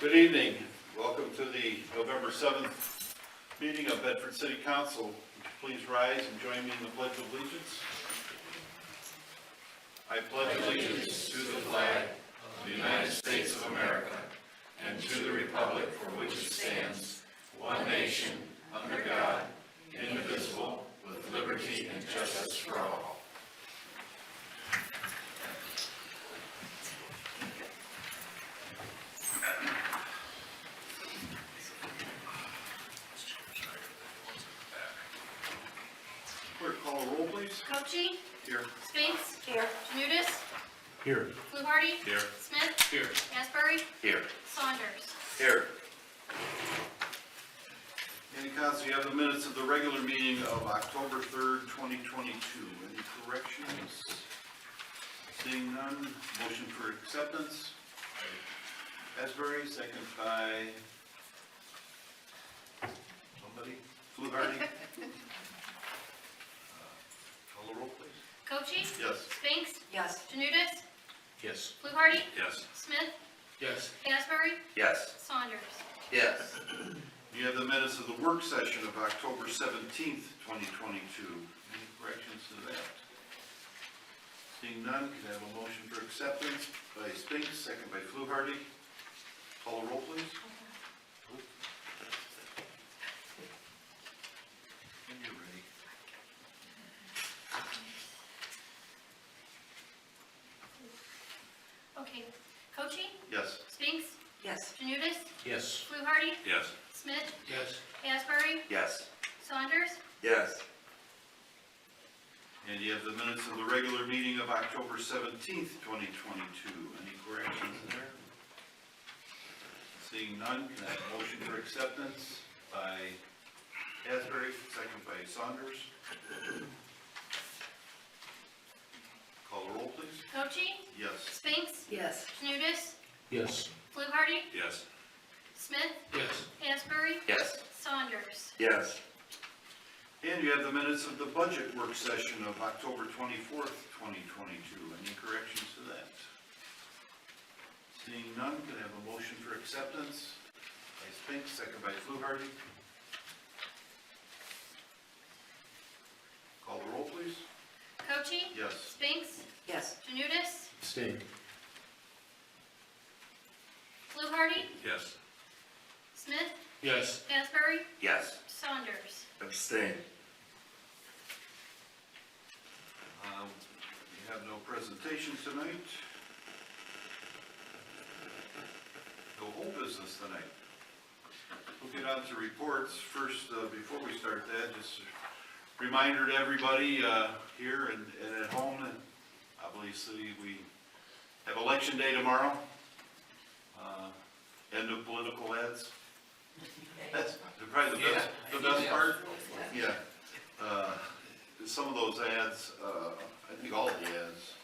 Good evening. Welcome to the November 7th meeting of Bedford City Council. Would you please rise and join me in the Pledge of Allegiance? I pledge allegiance to the flag of the United States of America and to the republic for which it stands, one nation, under God, indivisible, with liberty and justice for all. Clerk, call the roll, please. Cochi? Here. Spinks? Here. Janutus? Here. Fluharty? Here. Smith? Here. Asbury? Here. Saunders? Here. Any council, you have the minutes of the regular meeting of October 3rd, 2022. Any corrections? Seeing none, motion for acceptance. Asbury, second by somebody. Fluharty. Call the roll, please. Cochi? Yes. Spinks? Yes. Janutus? Yes. Fluharty? Yes. Smith? Yes. Asbury? Yes. Saunders? Yes. You have the minutes of the work session of October 17th, 2022. Any corrections to that? Seeing none, can I have a motion for acceptance by Spinks, second by Fluharty? Call the roll, please. When you're ready. Okay. Cochi? Yes. Spinks? Yes. Janutus? Yes. Fluharty? Yes. Smith? Yes. Asbury? Yes. Saunders? Yes. And you have the minutes of the regular meeting of October 17th, 2022. Any corrections there? Seeing none, can I have a motion for acceptance by Asbury, second by Saunders? Call the roll, please. Cochi? Yes. Spinks? Yes. Janutus? Yes. Fluharty? Yes. Smith? Yes. Asbury? Yes. Saunders? Yes. And you have the minutes of the budget work session of October 24th, 2022. Any corrections to that? Seeing none, can I have a motion for acceptance by Spinks, second by Fluharty? Call the roll, please. Cochi? Yes. Spinks? Yes. Janutus? Abstain. Yes. Fluharty? Smith? Yes. Asbury? Yes. Saunders? Abstain. We have no presentation tonight. No whole business tonight. We'll get on to reports. First, before we start that, just a reminder to everybody here and at home that obviously we have election day tomorrow. End of political ads. That's probably the best part. Yeah. Some of those ads, I think all of the ads,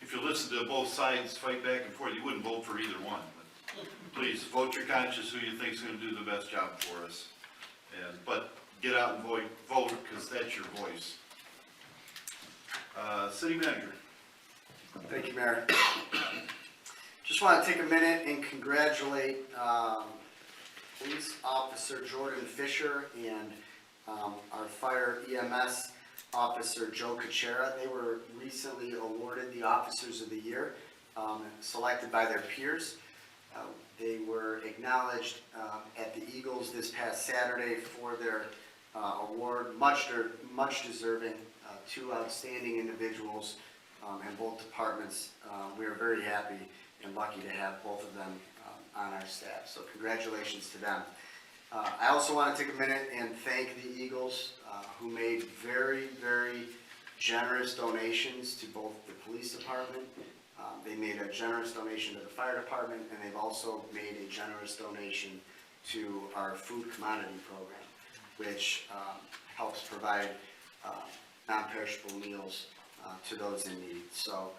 if you listen to both sides fight back and forth, you wouldn't vote for either one. But please vote your conscience who you think is going to do the best job for us. But get out and vote because that's your voice. City manager. Thank you, Mayor. Just want to take a minute and congratulate Police Officer Jordan Fisher and our Fire EMS Officer Joe Kuchera. They were recently awarded the Officers of the Year, selected by their peers. They were acknowledged at the Eagles this past Saturday for their award, much deserving. Two outstanding individuals in both departments. We are very happy and lucky to have both of them on our staff. So congratulations to them. I also want to take a minute and thank the Eagles who made very, very generous donations to both the police department. They made a generous donation to the fire department, and they've also made a generous donation to our food commodity program, which helps provide non-perishable meals to those in need. So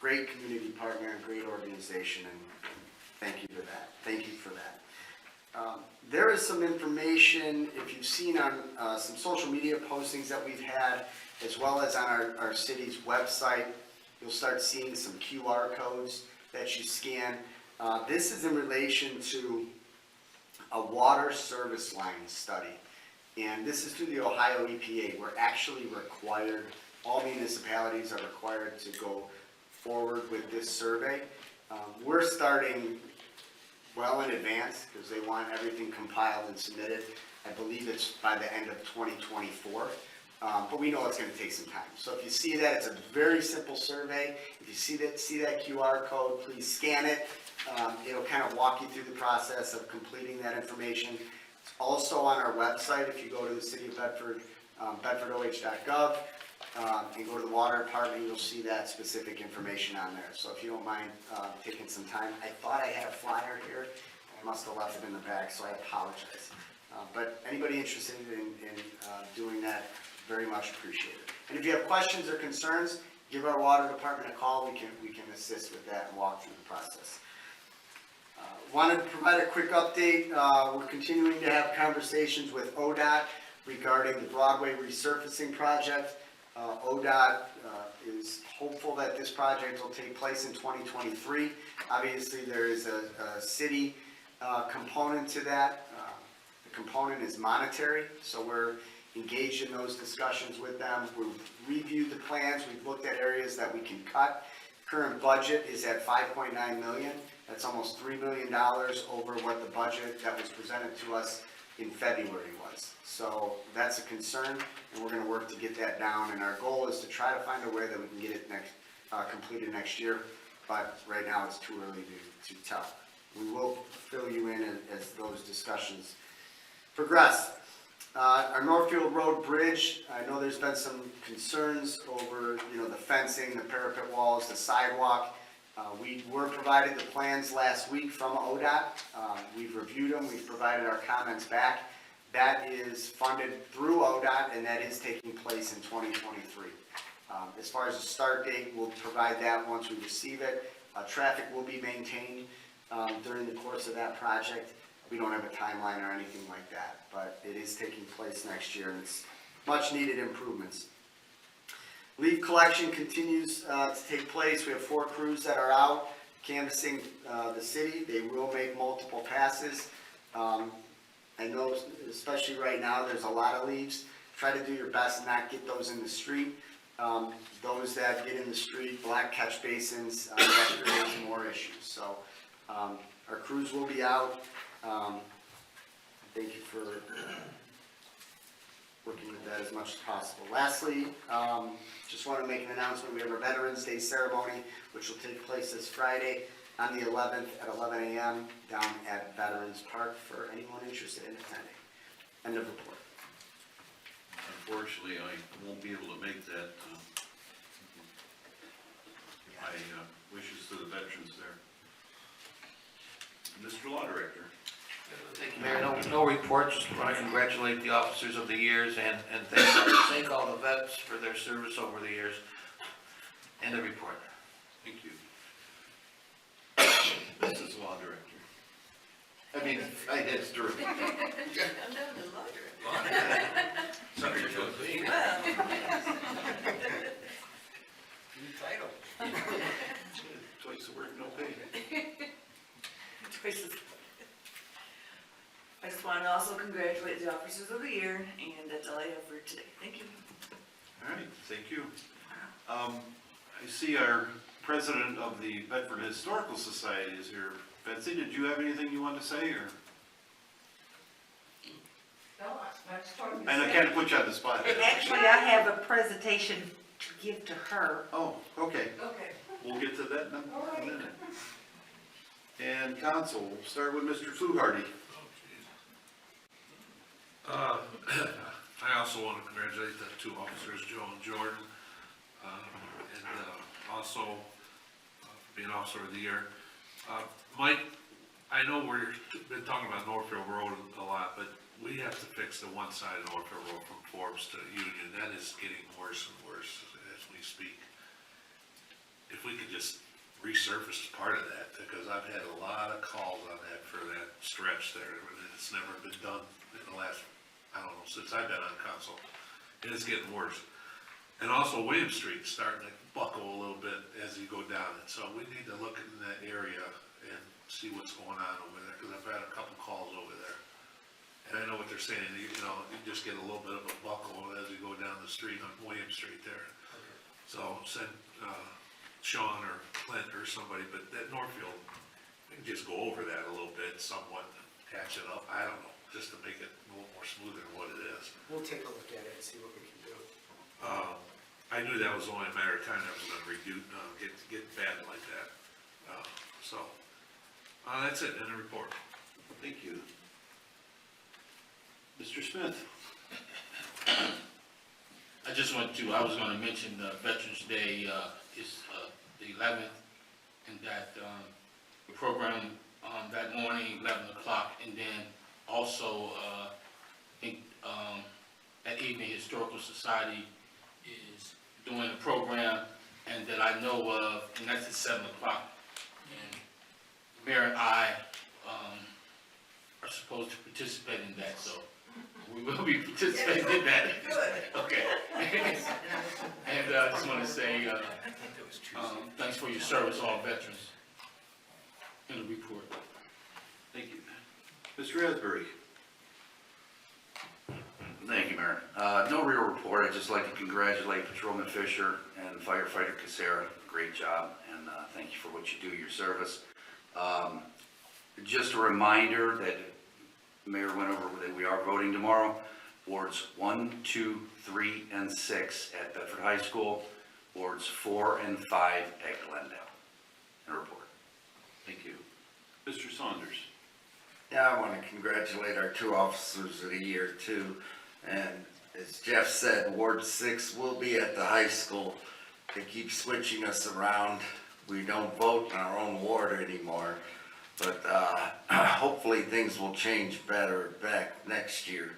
great community partner and great organization, and thank you for that. Thank you for that. There is some information, if you've seen on some social media postings that we've had, as well as on our city's website, you'll start seeing some QR codes that you scan This is in relation to a water service line study. And this is through the Ohio EPA. We're actually required, all municipalities are required to go forward with this survey. We're starting well in advance because they want everything compiled and submitted. I believe it's by the end of 2024. But we know it's going to take some time. So if you see that, it's a very simple survey. If you see that QR code, please scan it. It'll kind of walk you through the process of completing that information. It's also on our website. If you go to the city of Bedford, bedfordoh.gov, and go to the water department, you'll see that specific information on there. So if you don't mind taking some time, I thought I had a flyer here. I must have left it in the bag, so I apologize. But anybody interested in doing that, very much appreciated. And if you have questions or concerns, give our water department a call. We can assist with that and walk through the process. Wanted to provide a quick update. We're continuing to have conversations with ODOT regarding the Broadway resurfacing project. ODOT is hopeful that this project will take place in 2023. Obviously, there is a city component to that. The component is monetary, so we're engaged in those discussions with them. We've reviewed the plans. We've looked at areas that we can cut. Current budget is at $5.9 million. That's almost $3 million over what the budget that was presented to us in February was. So that's a concern, and we're going to work to get that down. And our goal is to try to find a way that we can get it completed next year. But right now, it's too early to tell. We will fill you in as those discussions progress. Our Northfield Road Bridge, I know there's been some concerns over, the fencing, the parapet walls, the sidewalk. We were provided the plans last week from ODOT. We've reviewed them, we've provided our comments back. That is funded through ODOT, and that is taking place in 2023. As far as the start date, we'll provide that once we receive it. Traffic will be maintained during the course of that project. We don't have a timeline or anything like that, but it is taking place next year, and it's much needed improvements. Leaf collection continues to take place. We have 4 crews that are out canvassing the city. They will make multiple passes. I know, especially right now, there's a lot of leaves. Try to do your best and not get those in the street. Those that get in the street, black catch basins, that creates more issues. So our crews will be out. Thank you for working with that as much as possible. Lastly, just want to make an announcement. We have our Veterans Day ceremony, which will take place this Friday on the 11th at 11 a.m. down at Veterans Park for anyone interested in attending. End of report. Unfortunately, I won't be able to make that. My wishes to the veterans there. Mr. Law Director. Thank you, Mayor. No report, just want to congratulate the officers of the years and thank all the vets for their service over the years. End of report. Thank you. Mrs. Law Director. I mean, it's director. I'm down to law director. Sorry, Josie. Well. New title. Twice the work, no pay. Choices. I just want to also congratulate the officers of the year, and that's all I have for today. Thank you. All right, thank you. I see our president of the Bedford Historical Society is here. Betsy, did you have anything you wanted to say, or? No, I just told you. And I can't put you on the spot. Actually, I have a presentation to give to her. Oh, okay. Okay. We'll get to that in All a right. minute. And council, we'll start with Mr. Fluharty. I also want to congratulate the 2 officers, Joe and Jordan, and also being Officer of the Year. Mike, I know we've been talking about Northfield Road a lot, but we have to fix the one side of Northfield Road from Forbes to Union. That is getting worse and worse as we speak. If we could just resurface part of that, because I've had a lot of calls on that for that stretch there, and it's never been done in the last, I don't know, since I've been on council. It is getting worse. And also William Street's starting to buckle a little bit as you go down it, so we need to look in that area and see what's going on over there, because I've had a couple calls over there. And I know what they're saying, you know, you just get a little bit of a buckle as you go down the street on William Street there. So send Sean or Clint or somebody, but that Northfield, we can just go over that a little bit somewhat, patch it up, I don't know, just to make it a little more smoother than what it is. We'll take a look at it and see what we can do. I knew that was only a matter of time that was gonna get bad like that. So, that's it, in the report. Thank you. Mr. Smith? I was gonna mention Veterans Day is the 11th, and that the program that morning, 11 o'clock, and then also, I think that evening, Historical Society is doing a program, and that I know of, and that's at 7 o'clock. And the mayor and I are supposed to participate in that, so we will be participating in that. Okay. And I just want to say, thanks for your service, all veterans, in the report. Thank you. Mr. Asbury? Thank you, Mayor. No real report. I'd just like to congratulate Patrolman Fisher and firefighter Casera. Great job, and thank you for what you do, your service. Just a reminder that Mayor went over that we are voting tomorrow. Wards 1, 2, 3, and 6 at Bedford High School. Wards 4 and 5 at Glendale. And report. Thank you. Mr. Saunders? Yeah, I want to congratulate our 2 officers of the year too. And as Jeff said, Ward 6 will be at the high school. They keep switching us around. We don't vote in our own ward anymore. But hopefully things will change better back next year,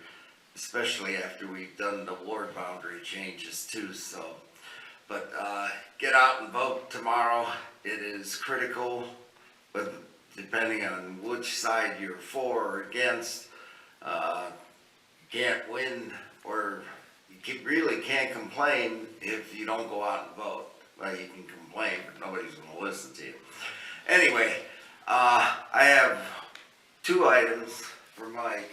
especially after we've done the ward boundary changes too, so. But get out and vote tomorrow. It is critical, but depending on which side you're for or against, can't win, or really can't complain if you don't go out and vote. Well, you can complain, but nobody's gonna listen to you. Anyway, I have 2 items for Mike.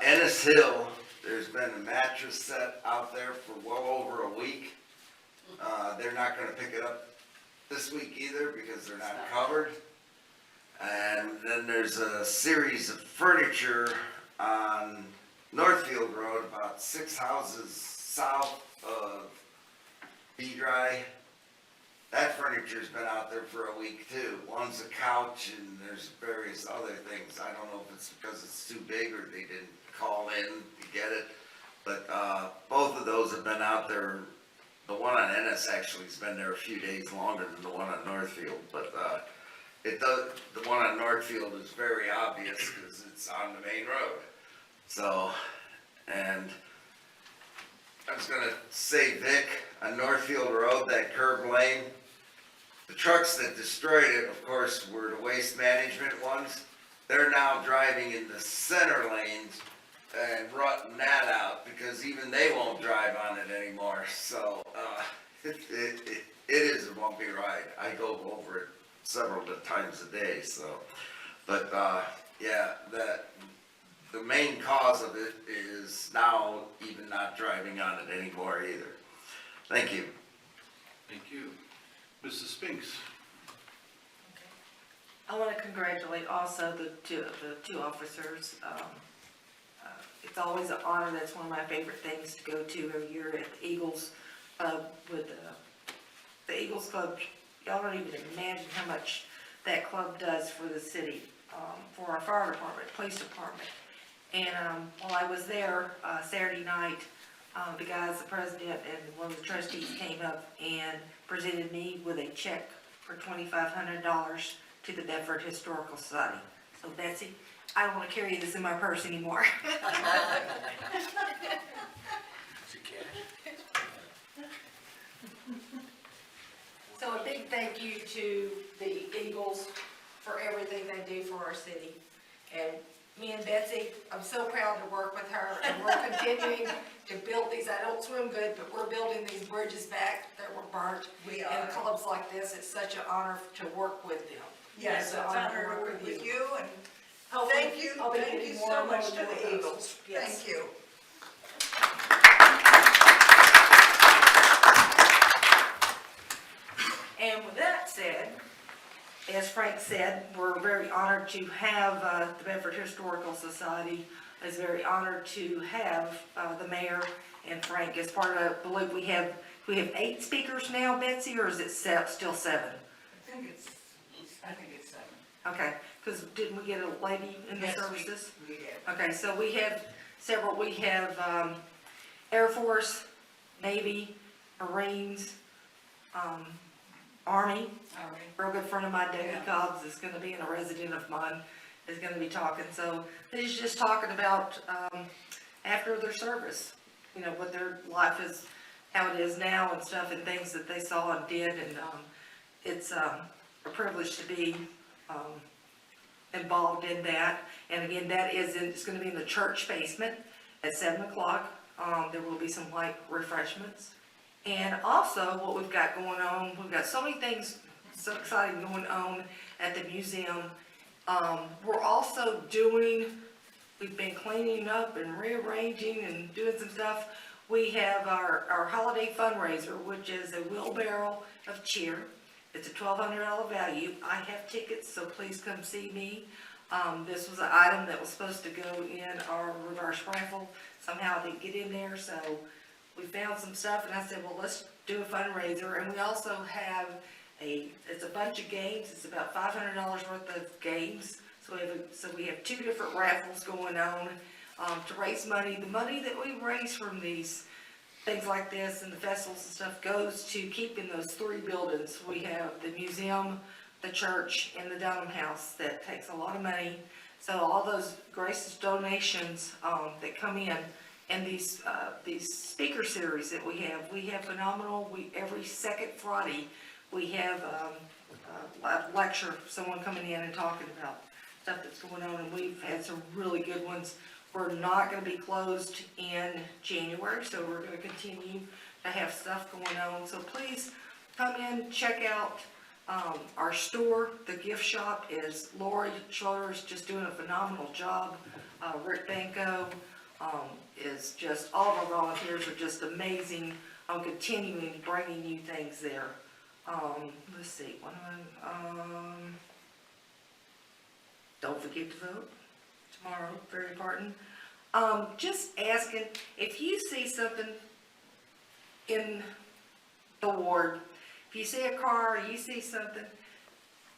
Ennis Hill, there's been a mattress set out there for well over a week. They're not gonna pick it up this week either because they're not covered. And then there's a series of furniture on Northfield Road, about 6 houses south of B-Dry. That furniture's been out there for a week too. One's a couch and there's various other things. I don't know if it's because it's too big or they didn't call in to get it. But both of those have been out there. The one on Ennis actually has been there a few days longer than the one on Northfield. But the one on Northfield is very obvious because it's on the main road. So, and I was gonna say, Vic, on Northfield Road, that curb lane, the trucks that destroyed it, of course, were the waste management ones. They're now driving in the center lanes and rutting that out because even they won't drive on it anymore. So, it is a bumpy ride. I go over it several times a day, so. But, yeah, the main cause of it is now even not driving on it anymore either. Thank you. Thank you. Mrs. Spinks? I want to congratulate also the two officers. It's always an honor. That's one of my favorite things to go to every year at the Eagles with the Eagles Club. Y'all don't even imagine how much that club does for the city, for our fire department, police department. And while I was there Saturday night, the guys, the president and one of the trustees came up and presented me with a check for $2,500 to the Bedford Historical Society. So Betsy, I don't want to carry this in my purse anymore. So a big thank you to the Eagles for everything they do for our city. And me and Betsy, I'm so proud to work with her, and we're continuing to build these. I don't swim good, but we're building these bridges back that were burnt. We And are. clubs like this, it's such an honor to work with them. Yes, it's It's an honor to work with you, and Hopefully, thank you I'll be getting more so and more much to of the those. Eagles. Yes. Thank you. And with that said, as Frank said, we're very honored to have the Bedford Historical Society is very honored to have the mayor and Frank as part of, I believe we have 8 speakers now, Betsy, or is it still 7? I think it's 7. Okay, because didn't we get a lady in the Yes, services? We did. Okay, so we have several, we have Air Force, Navy, Marines, Army. All right. A real good friend of mine, Debbie Yeah. Cobbs, is gonna be, and a resident of mine, is gonna be talking. So he's just talking about, after their service, you know, what their life is, how it is now and stuff, and things that they saw and did, and, it's, a privilege to be, involved in that. And again, that is, it's gonna be in the church basement at 7 o'clock. There will be some light refreshments. And also, what we've got going on, we've got so many things so exciting going on at the museum. We're also we've been cleaning up and rearranging and doing some stuff. We have our holiday fundraiser, which is a wheelbarrow of cheer. It's a $1,200 value. I have tickets, so please come see me. This was an item that was supposed to go in our reverse raffle. Somehow it didn't get in there, so we found some stuff, and I said, well, let's do a fundraiser. And we also have it's a bunch of games. It's about $500 worth of games. So we have 2 different raffles going on to raise money. The money that we raise from these things like this and the festivals and stuff goes to keeping those 3 buildings. We have the museum, the church, and the Dunham House that takes a lot of money. So all those gracious donations that come in, and these speaker series that we have phenomenal. Every second Friday, we have a lecture, someone coming in and talking about stuff that's going on, and we've had some really good ones. We're not gonna be closed in January, so we're gonna continue to have stuff going on. So please come in, check out our store. The gift shop is Lori Schroeder is just doing a phenomenal job. Rick Banco is just, all of our volunteers are just amazing on continuing bringing you things there. Let's see, don't forget to vote tomorrow, very important. Just asking, if you see something in the ward, if you see a car, or you see something,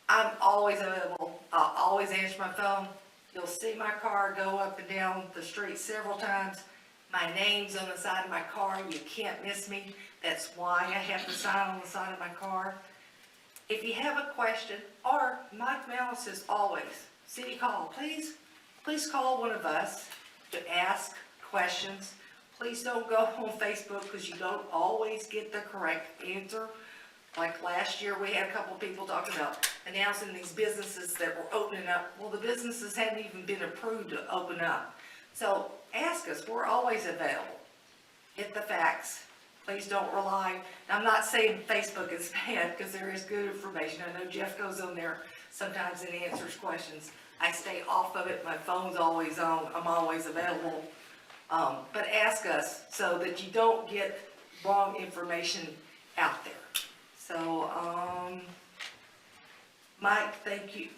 I'm always available. I'll always answer my phone. You'll see my car go up and down the street several times. My name's on the side of my car. You can't miss me. That's why I have the sign on the side of my car. If you have a question, or Mike Malice is always, City Hall, please call one of us to ask questions. Please don't go on Facebook because you don't always get the correct answer. Like last year, we had a couple of people talking about announcing these businesses that were opening up. Well, the businesses hadn't even been approved to open up. So ask us, we're always available. Get the facts. Please don't rely. I'm not saying Facebook is bad because there is good information. I know Jeff goes on there sometimes and answers questions. I stay off of it. My phone's always on. I'm always available. But ask us so that you don't get wrong information out there. So, Mike, thank you.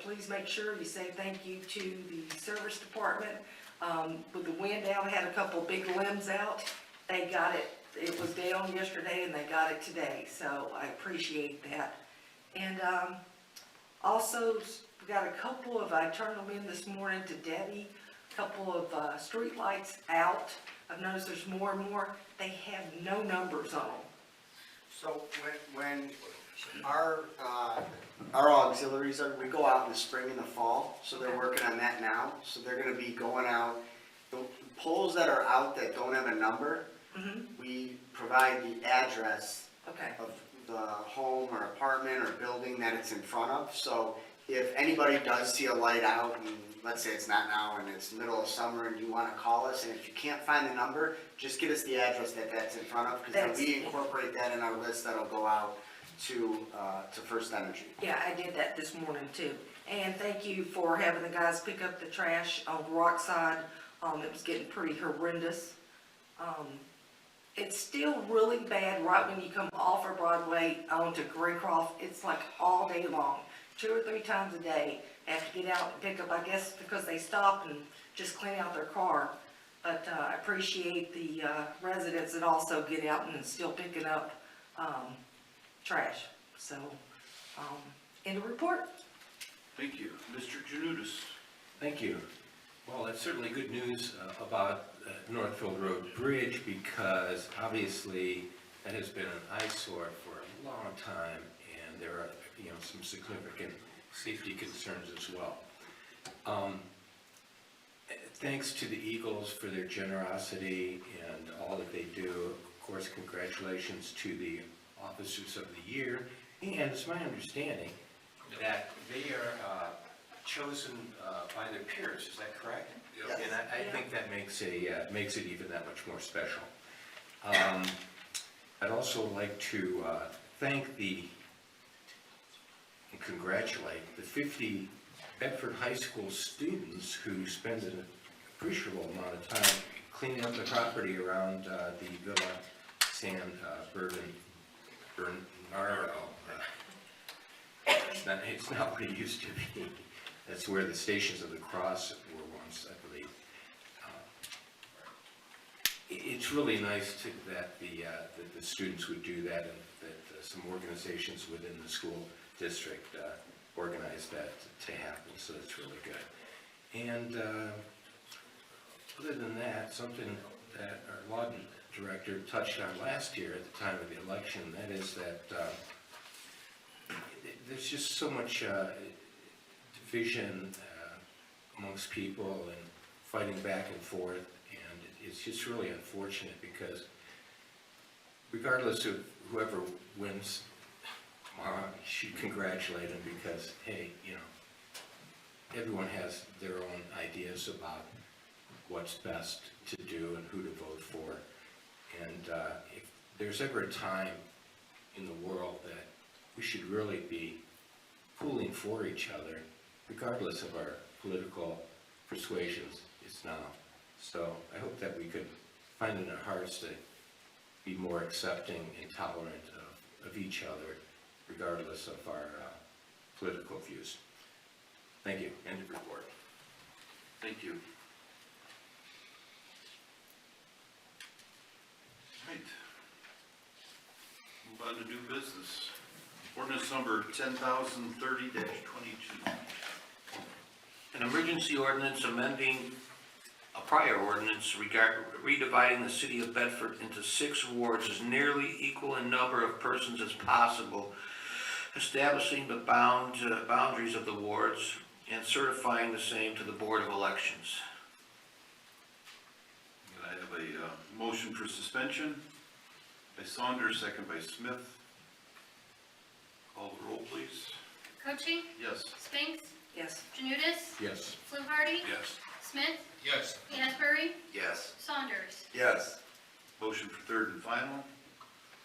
Please make sure you say thank you to the service department. With the wind down, had a couple big limbs out. They got it. It was down yesterday and they got it today. So I appreciate that. And also, we got a couple of, I turned them in this morning to Debbie, a couple of street lights out. I've noticed there's more and more. They have no numbers on them. So when our auxiliaries we go out in the spring and the fall, so they're working on that now. So they're gonna be going out, the poles that are out that don't have a number, we provide the address Okay. of the home or apartment or building that it's in front of. So if anybody does see a light out, and let's say it's not now and it's middle of summer and you wanna call us, and if you can't find the number, just get us the address that's in front of, because then we incorporate that in our list that'll go out to First Energy. Yeah, I did that this morning too. And thank you for having the guys pick up the trash on Rockside. It was getting pretty horrendous. It's still really bad right when you come off of Broadway onto Graycroft. It's like all day long, 2 or 3 times a day. I have to get out and pick up, I guess because they stop and just clean out their car. But I appreciate the residents that also get out and still picking up trash. So, end of report. Thank you. Mr. Janutus. Thank you. Well, it's certainly good news about Northfield Road Bridge, because obviously that has been an eyesore for a long time, and there are, some significant safety concerns as well. Thanks to the Eagles for their generosity and all that they do. Of course, congratulations to the Officers of the Year, and it's my understanding that they are chosen by their peers, is that correct? Yep. And I think that makes it even that much more special. I'd also like to thank and congratulate the 50 Bedford High School students who spend an appreciable amount of time cleaning up the property around the Villa San Bernardo. It's not what it used to be. That's where the Stations of the Cross were once, I believe. It's really nice that the students would do that, and that some organizations within the school district organize that to happen, so that's really good. And other than that, something that our law director touched on last year at the time of the election, that is that there's just so much division amongst people and fighting back and forth, and it's just really unfortunate, because regardless of whoever wins tomorrow, you should congratulate them, because hey, everyone has their own ideas about what's best to do and who to vote for. And if there's ever a time in the world that we should really be pulling for each other, regardless of our political persuasions, it's now. So I hope that we could find in our hearts to be more accepting and tolerant of each other, regardless of our political views. Thank you. End of report. Thank you. Right. Move on to new business. Ordinance number 10,030-22. An emergency ordinance amending a prior ordinance redividing the city of Bedford into 6 wards as nearly equal in number of persons as possible, establishing the boundaries of the wards, and certifying the same to the Board of Elections. I have a motion for suspension by Saunders, second by Smith. Call the roll, please. Cochee? Yes. Spinks? Yes. Janutus? Yes. Fluharty? Yes. Smith? Yes. Asbury? Yes. Saunders? Yes. Motion for third and final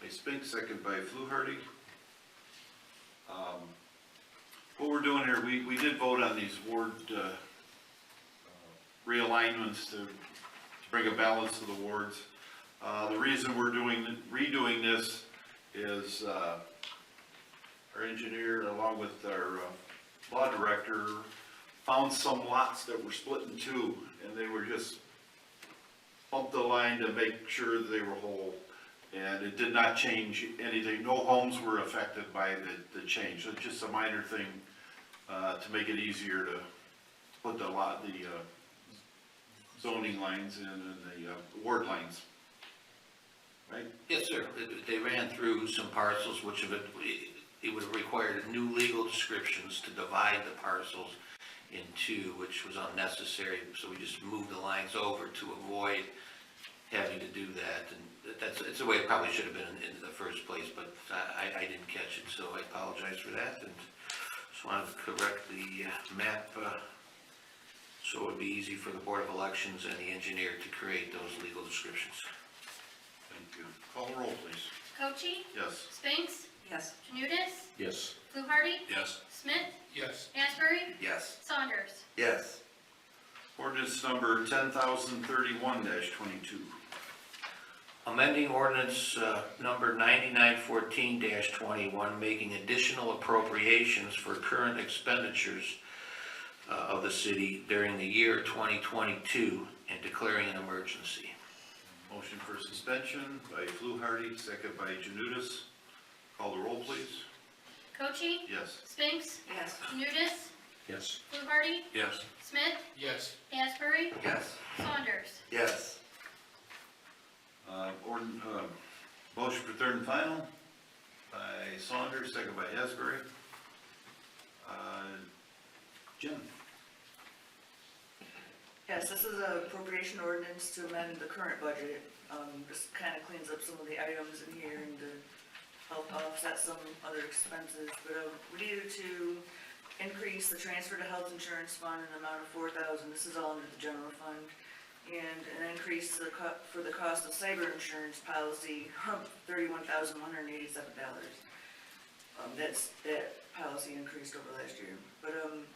by Spink, second by Fluharty. What we're doing here, we did vote on these ward realignments to bring a balance to the wards. The reason we're redoing this is our engineer, along with our law director, found some lots that were split in 2, and they were just bumped the line to make sure that they were whole. And it did not change anything. No homes were affected by the change. So it's just a minor thing to make it easier to put the zoning lines in and the ward lines. Right? Yes, sir. They ran through some parcels, which of it would have required new legal descriptions to divide the parcels in 2, which was unnecessary. So we just moved the lines over to avoid having to do that. And it's the way it probably should have been in the first place, but I didn't catch it, so I apologize for that. And Just wanted to correct the map, so it would be easy for the Board of Elections and the engineer to create those legal descriptions. Thank you. Call the roll, please. Cochee, Yes. Spinks, Yes. Janutus, Yes. Fluharty, Yes. Smith, Yes. Asbury, Yes. Saunders. Yes. Ordinance number 10,031-22. Amending ordinance number 9914-21, making additional appropriations for current expenditures of the city during the year 2022 and declaring an emergency. Motion for suspension by Fluharty, second by Janutus. Call the roll, please. Cochee, Yes. Spinks, Yes. Janutus, Yes. Fluharty, Yes. Smith, Yes. Asbury, Yes. Saunders. Yes. Motion for third and final by Saunders, second by Asbury. Jim? Yes, this is a appropriation ordinance to amend the current budget. Just kind of cleans up some of the items in here and to help offset some other expenses. But we needed to increase the transfer to health insurance fund in the amount of $4,000. This is all under the general fund. And an increase for the cost of cyber insurance policy of $31,187. That policy increased over last year. But on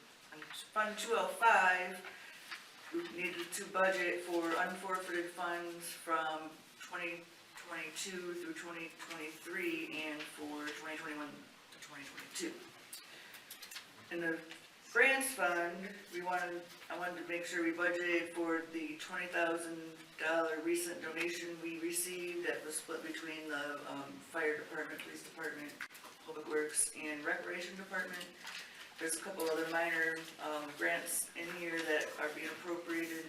Fund 205, we needed to budget for unforfeited funds from 2022 through 2023 and for 2021 to 2022. In the grants fund, I wanted to make sure we budgeted for the $20,000 recent donation we received that was split between the fire department, police department, public works, and recreation department. There's a couple other minor grants in here that are being appropriated,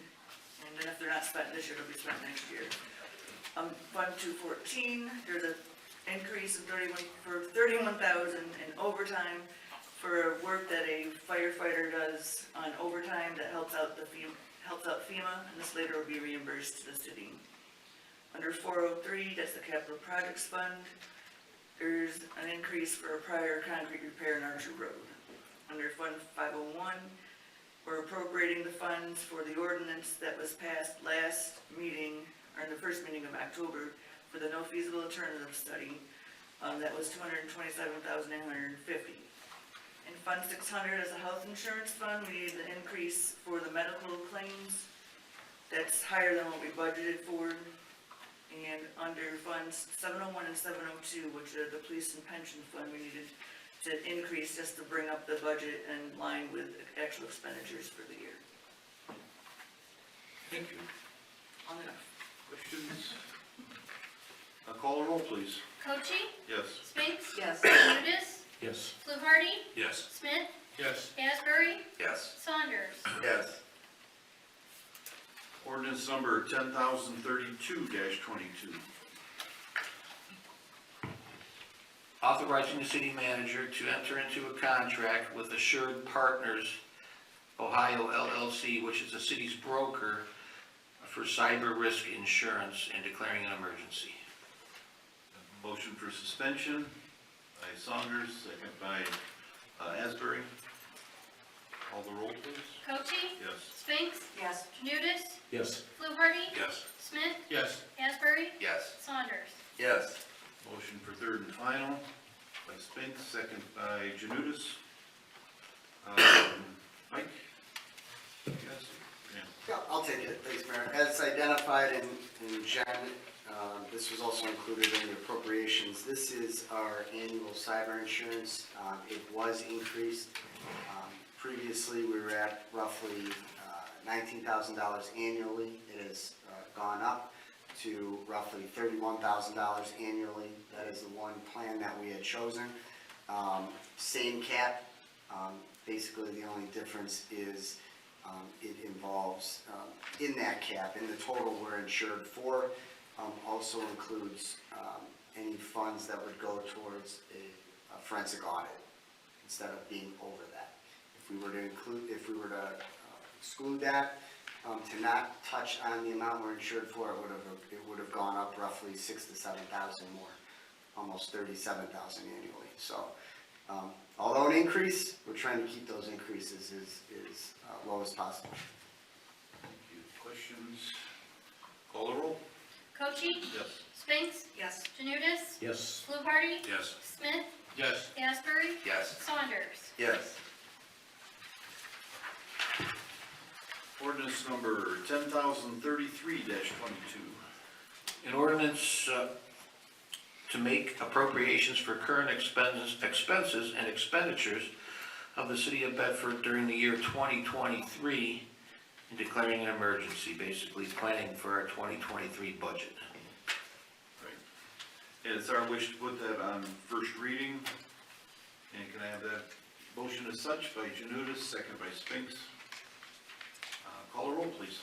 and then if they're not spent this year, they'll be spent next year. Fund 214, there's an increase of $31,000 in overtime for work that a firefighter does on overtime that helps out FEMA, and this later will be reimbursed to the city. Under 403, that's the capital projects fund. There's an increase for a prior concrete repair in Archer Road. Under Fund 501, we're appropriating the funds for the ordinance that was passed last meeting, or in the first meeting of October, for the no feasible alternative study. That was $227,950. In Fund 600 as a health insurance fund, we needed an increase for the medical claims. That's higher than what we budgeted for. And under Funds 701 and 702, which are the police and pension fund, we needed to increase just to bring up the budget in line with actual expenditures for the year. Thank you. Long enough. Questions? Call the roll, please. Cochee, Yes. Spinks, Yes. Janutus, Yes. Fluharty, Yes. Smith, Yes. Asbury, Yes. Saunders. Yes. Ordinance number 10,032-22. Authorizing the city manager to enter into a contract with Assured Partners Ohio LLC, which is the city's broker for cyber risk insurance, and declaring an emergency. Motion for suspension by Saunders, second by Asbury. Call the roll, please. Cochee, Yes. Spinks, Yes. Janutus, Yes. Fluharty, Yes. Smith, Yes. Asbury, Yes. Saunders. Yes. Motion for third and final by Spinks, second by Janutus. Mike? Yes? Yeah. Yeah, I'll take it, thanks, Mayor. As identified in Jen, this was also included in the appropriations. This is our annual cyber insurance. It was increased. Previously, we were at roughly $19,000 annually. It has gone up to roughly $31,000 annually. That is the one plan that we had chosen. Same cap. Basically, the only difference is it involves, in that cap, in the total we're insured for, also includes any funds that would go towards a forensic audit instead of being over that. If we were to exclude that, to not touch on the amount we're insured for, it would have gone up roughly $6,000 to $7,000 more, almost $37,000 annually. So Although an increase, we're trying to keep those increases as low as possible. Thank you. Questions? Call the roll? Cochee? Yes. Spinks? Yes. Janutus? Yes. Fluharty? Yes. Smith? Yes. Asbury? Yes. Saunders? Yes. Ordinance number 10,033-22. An ordinance to make appropriations for current expenses and expenditures of the city of Bedford during the year 2023 and declaring an emergency, basically planning for our 2023 budget. Right. And it's our wish to put that on first reading. And can I have that motion as such by Janutus, second by Spinks? Call the roll, please.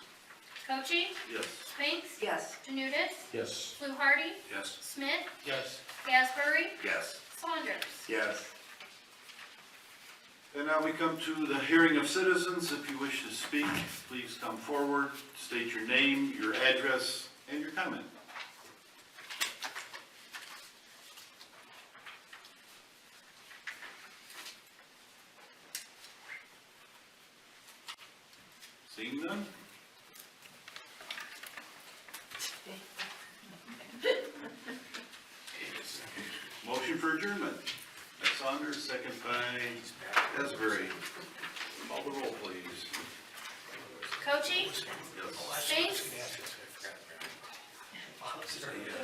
Cochee? Yes. Spinks? Yes. Janutus? Yes. Fluharty? Yes. Smith? Yes. Asbury? Yes. Saunders? Yes. And now we come to the hearing of citizens. If you wish to speak, please come forward, state your name, your address, and your comment. Seeing none? Motion for adjournment. By Saunders, second by Asbury. Call the roll, please. Cochee? Yes. Spinks?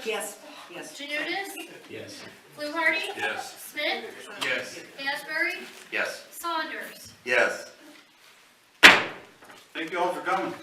Yes. Yes. Janutus? Yes. Fluharty? Yes. Smith? Yes. Asbury? Yes. Saunders? Yes. Thank you all for coming.